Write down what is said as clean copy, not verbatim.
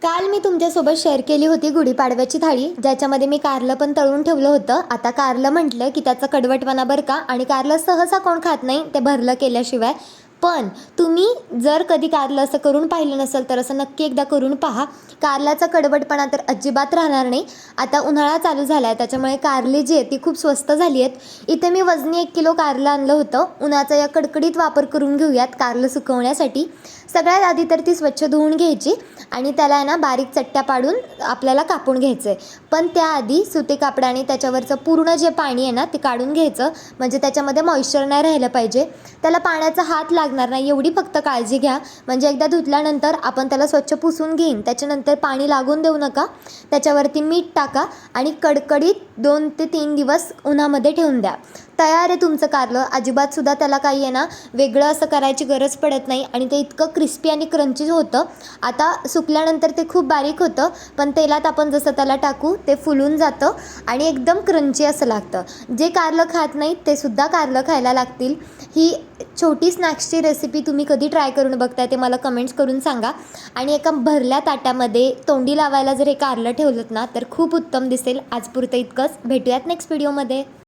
काल मी तुमच्यासोबत शेअर केली होती गुढीपाडव्याची थाळी, ज्याच्यामध्ये मी कारलं पण तळून ठेवलं होतं. आता कारलं म्हटलं की त्याचा कडवटपणा बरं का, आणि कारलं सहसा कोण खात नाही ते भरलं केल्याशिवाय. पण तुम्ही जर कधी कारलं असं करून पाहिलं नसेल तर असं नक्की एकदा करून पहा. कारल्याचा कडवटपणा तर अजिबात राहणार नाही. आता उन्हाळा चालू झाला आहे, त्याच्यामुळे कारली जी आहे ती खूप स्वस्त झाली आहेत. इथे मी वजनी 1 किलो कारलं आणलं होतं. उन्हाचा या कडकडीत वापर करून घेऊयात कारलं सुकवण्यासाठी. सगळ्यात आधी तर ती स्वच्छ धुवून घ्यायची आणि त्याला आहे ना बारीक चट्ट्या पाडून आपल्याला कापून घ्यायचं आहे. पण त्याआधी सुती कापडाने त्याच्यावरचं पूर्ण जे पाणी आहे ना ते काढून घ्यायचं, म्हणजे त्याच्यामध्ये मॉइश्चर नाही राहिलं पाहिजे. त्याला पाण्याचा हात लागणार नाही एवढी फक्त काळजी घ्या. म्हणजे एकदा धुतल्यानंतर आपण त्याला स्वच्छ पुसून घेईन, त्याच्यानंतर पाणी लागून देऊ नका. त्याच्यावरती मीठ टाका आणि कडकडीत 2 ते 3 दिवस उन्हामध्ये ठेवून द्या. तयार आहे तुमचं कारलं. अजिबातसुद्धा त्याला काही आहे ना वेगळं असं करायची गरज पडत नाही आणि ते इतकं क्रिस्पी आणि क्रंची होतं. आता सुकल्यानंतर ते खूप बारीक होतं, पण तेलात आपण जसं त्याला टाकू ते फुलून जातं आणि एकदम क्रंची असं लागतं. जे कारलं खात नाहीत ते सुद्धा कारलं खायला लागतील. ही छोटी स्नॅक्सची रेसिपी तुम्ही कधी ट्राय करून बघताय ते मला कमेंट्स करून सांगा. आणि एका भरल्या ताटामध्ये तोंडी लावायला जर हे कारलं ठेवलं ना तर खूप उत्तम दिसेल. आजपुरतं इतकंच. भेटूयात नेक्स्ट व्हिडिओमध्ये.